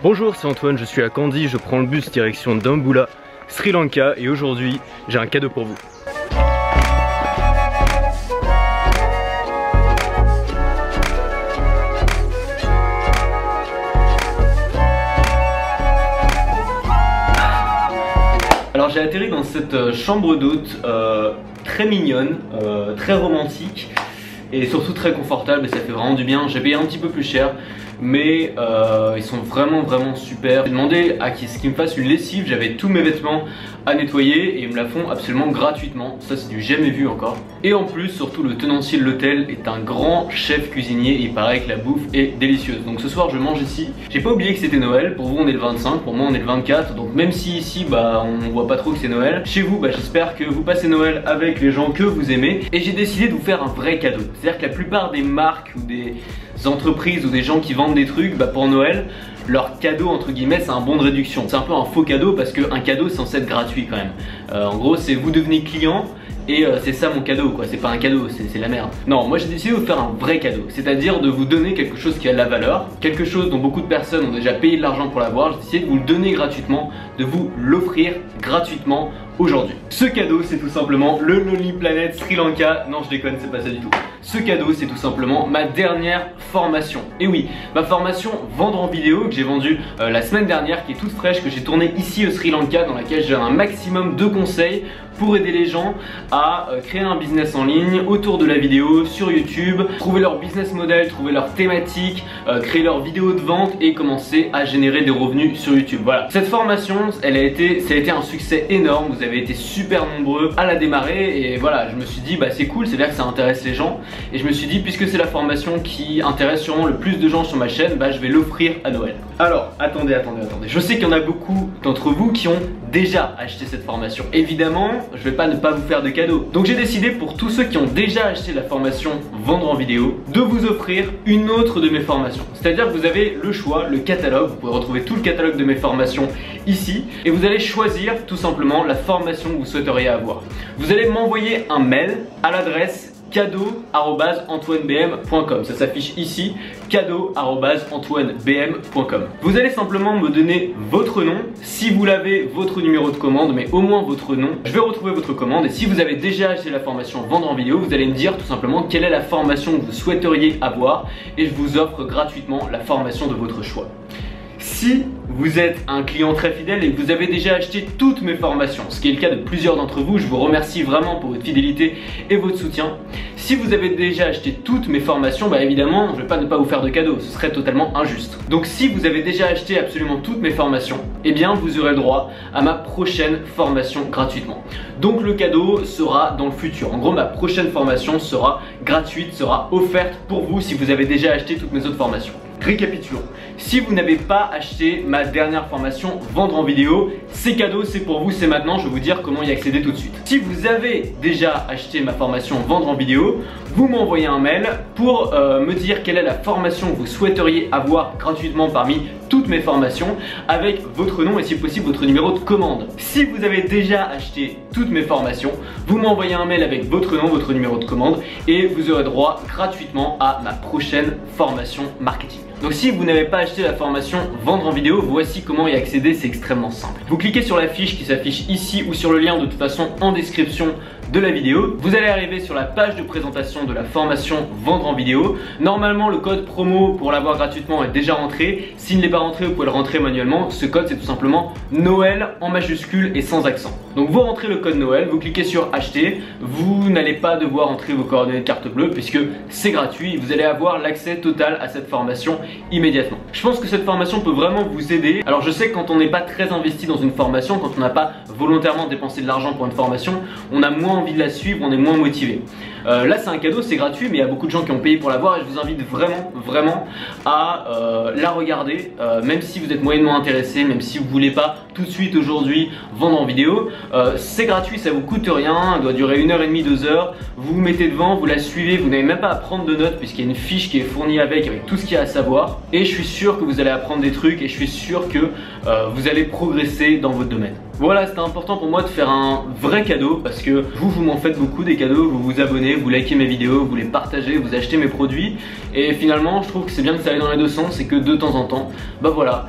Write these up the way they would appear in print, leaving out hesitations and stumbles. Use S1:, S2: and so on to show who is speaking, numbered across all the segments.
S1: Bonjour, c'est Antoine, je suis à Kandy, je prends le bus direction Dambulla, Sri Lanka et aujourd'hui j'ai un cadeau pour vous. Alors j'ai atterri dans cette chambre d'hôte très mignonne, très romantique et surtout très confortable et ça fait vraiment du bien. J'ai payé un petit peu plus cher mais ils sont vraiment super. J'ai demandé à ce qu'ils me fassent une lessive, j'avais tous mes vêtements à nettoyer et ils me la font absolument gratuitement. Ça c'est du jamais vu encore. Et en plus, surtout le tenancier de l'hôtel est un grand chef cuisinier et il paraît que la bouffe est délicieuse. Donc ce soir je mange ici. J'ai pas oublié que c'était Noël, pour vous on est le 25, pour moi on est le 24. Donc même si ici on voit pas trop que c'est Noël, chez vous j'espère que vous passez Noël avec les gens que vous aimez. Et j'ai décidé de vous faire un vrai cadeau. C'est-à-dire que la plupart des marques ou des entreprises ou des gens qui vendent des trucs, pour Noël, leur cadeau entre guillemets c'est un bon de réduction. C'est un peu un faux cadeau parce qu'un cadeau c'est censé être gratuit quand même. En gros c'est vous devenez client et c'est ça mon cadeau quoi, c'est pas un cadeau, c'est la merde. Non, moi j'ai décidé de vous faire un vrai cadeau, c'est-à-dire de vous donner quelque chose qui a de la valeur, quelque chose dont beaucoup de personnes ont déjà payé de l'argent pour l'avoir. J'ai décidé de vous le donner gratuitement, de vous l'offrir gratuitement aujourd'hui. Ce cadeau c'est tout simplement le Lonely Planet Sri Lanka. Non je déconne, c'est pas ça du tout. Ce cadeau c'est tout simplement ma dernière formation. Et oui, ma formation vendre en vidéo que j'ai vendue la semaine dernière, qui est toute fraîche, que j'ai tournée ici au Sri Lanka, dans laquelle j'ai un maximum de conseils pour aider les gens à créer un business en ligne autour de la vidéo sur YouTube, trouver leur business model, trouver leur thématique, créer leur vidéo de vente et commencer à générer des revenus sur YouTube. Voilà. Cette formation, ça a été un succès énorme. Vous avez été super nombreux à la démarrer et voilà, je me suis dit c'est cool, c'est-à-dire que ça intéresse les gens et je me suis dit puisque c'est la formation qui intéresse sûrement le plus de gens sur ma chaîne, je vais l'offrir à Noël. Alors, attendez. Je sais qu'il y en a beaucoup d'entre vous qui ont déjà acheté cette formation. Évidemment, je vais pas ne pas vous faire de cadeaux. Donc j'ai décidé pour tous ceux qui ont déjà acheté la formation vendre en vidéo de vous offrir une autre de mes formations. C'est-à-dire que vous avez le choix, le catalogue, vous pouvez retrouver tout le catalogue de mes formations ici et vous allez choisir tout simplement la formation que vous souhaiteriez avoir. Vous allez m'envoyer un mail à l'adresse cadeau@antoinebm.com. Ça s'affiche ici, cadeau@antoinebm.com. Vous allez simplement me donner votre nom, si vous l'avez, votre numéro de commande, mais au moins votre nom. Je vais retrouver votre commande et si vous avez déjà acheté la formation vendre en vidéo, vous allez me dire tout simplement quelle est la formation que vous souhaiteriez avoir et je vous offre gratuitement la formation de votre choix. Si vous êtes un client très fidèle et que vous avez déjà acheté toutes mes formations, ce qui est le cas de plusieurs d'entre vous, je vous remercie vraiment pour votre fidélité et votre soutien. Si vous avez déjà acheté toutes mes formations, évidemment, je ne vais pas ne pas vous faire de cadeau, ce serait totalement injuste. Donc si vous avez déjà acheté absolument toutes mes formations, eh bien vous aurez le droit à ma prochaine formation gratuitement. Donc le cadeau sera dans le futur. En gros, ma prochaine formation sera gratuite, sera offerte pour vous si vous avez déjà acheté toutes mes autres formations. Récapitulons, si vous n'avez pas acheté ma dernière formation vendre en vidéo, c'est cadeau, c'est pour vous, c'est maintenant, je vais vous dire comment y accéder tout de suite. Si vous avez déjà acheté ma formation vendre en vidéo, vous m'envoyez un mail pour me dire quelle est la formation que vous souhaiteriez avoir gratuitement parmi toutes mes formations avec votre nom et si possible votre numéro de commande. Si vous avez déjà acheté toutes mes formations, vous m'envoyez un mail avec votre nom, votre numéro de commande et vous aurez droit gratuitement à ma prochaine formation marketing. Donc si vous n'avez pas acheté la formation vendre en vidéo, voici comment y accéder, c'est extrêmement simple. Vous cliquez sur la fiche qui s'affiche ici ou sur le lien de toute façon en description de la vidéo. Vous allez arriver sur la page de présentation de la formation vendre en vidéo. Normalement le code promo pour l'avoir gratuitement est déjà rentré. S'il n'est pas rentré, vous pouvez le rentrer manuellement. Ce code c'est tout simplement Noël en majuscule et sans accent. Donc vous rentrez le code Noël, vous cliquez sur acheter. Vous n'allez pas devoir entrer vos coordonnées de carte bleue puisque c'est gratuit. Vous allez avoir l'accès total à cette formation immédiatement. Je pense que cette formation peut vraiment vous aider. Alors je sais que quand on n'est pas très investi dans une formation, quand on n'a pas volontairement dépensé de l'argent pour une formation, on a moins envie de la suivre, on est moins motivé. Là c'est un cadeau, c'est gratuit, mais il y a beaucoup de gens qui ont payé pour l'avoir et je vous invite vraiment à la regarder, même si vous êtes moyennement intéressé, même si vous voulez pas tout de suite aujourd'hui vendre en vidéo. C'est gratuit, ça vous coûte rien, elle doit durer 1h30, 2 heures. Vous vous mettez devant, vous la suivez, vous n'avez même pas à prendre de notes puisqu'il y a une fiche qui est fournie avec tout ce qu'il y a à savoir. Et je suis sûr que vous allez apprendre des trucs et je suis sûr que vous allez progresser dans votre domaine. Voilà, c'était important pour moi de faire un vrai cadeau parce que vous m'en faites beaucoup des cadeaux, vous vous abonnez, vous likez mes vidéos, vous les partagez, vous achetez mes produits et finalement je trouve que c'est bien que ça aille dans les deux sens et que de temps en temps, bah voilà,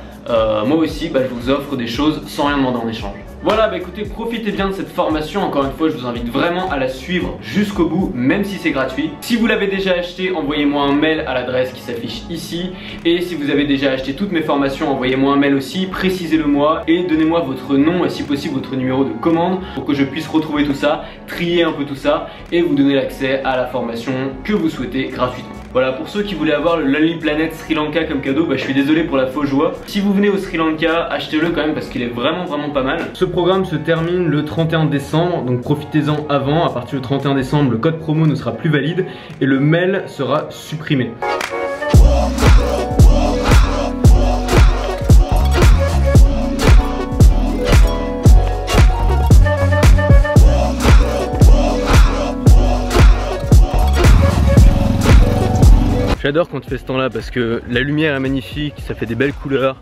S1: moi aussi je vous offre des choses sans rien demander en échange. Voilà, bah écoutez, profitez bien de cette formation. Encore une fois, je vous invite vraiment à la suivre jusqu'au bout, même si c'est gratuit. Si vous l'avez déjà acheté, envoyez-moi un mail à l'adresse qui s'affiche ici. Et si vous avez déjà acheté toutes mes formations, envoyez-moi un mail aussi, précisez-le moi et donnez-moi votre nom et si possible votre numéro de commande pour que je puisse retrouver tout ça, trier un peu tout ça et vous donner l'accès à la formation que vous souhaitez gratuitement. Voilà, pour ceux qui voulaient avoir le Lonely Planet Sri Lanka comme cadeau, je suis désolé pour la fausse joie. Si vous venez au Sri Lanka, achetez-le quand même parce qu'il est vraiment pas mal. Ce programme se termine le 31 décembre, donc profitez-en avant. À partir du 31 décembre, le code promo ne sera plus valide et le mail sera supprimé. J'adore quand il fait ce temps là parce que la lumière est magnifique, ça fait des belles couleurs,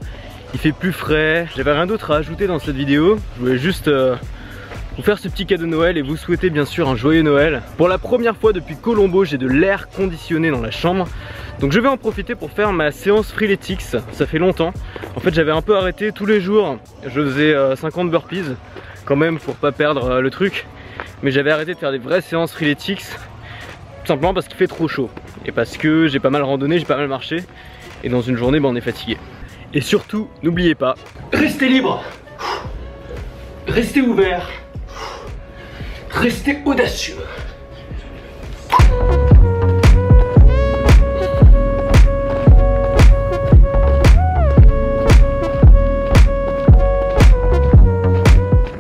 S1: il fait plus frais. J'avais rien d'autre à ajouter dans cette vidéo, je voulais juste vous faire ce petit cadeau de Noël et vous souhaiter bien sûr un joyeux Noël. Pour la première fois depuis Colombo, j'ai de l'air conditionné dans la chambre, donc je vais en profiter pour faire ma séance Freeletics. Ça fait longtemps, en fait j'avais un peu arrêté. Tous les jours je faisais 50 burpees quand même pour pas perdre le truc, mais j'avais arrêté de faire des vraies séances Freeletics tout simplement parce qu'il fait trop chaud et parce que j'ai pas mal randonné, j'ai pas mal marché et dans une journée on est fatigué. Et surtout, n'oubliez pas, restez libre, restez ouvert, restez audacieux.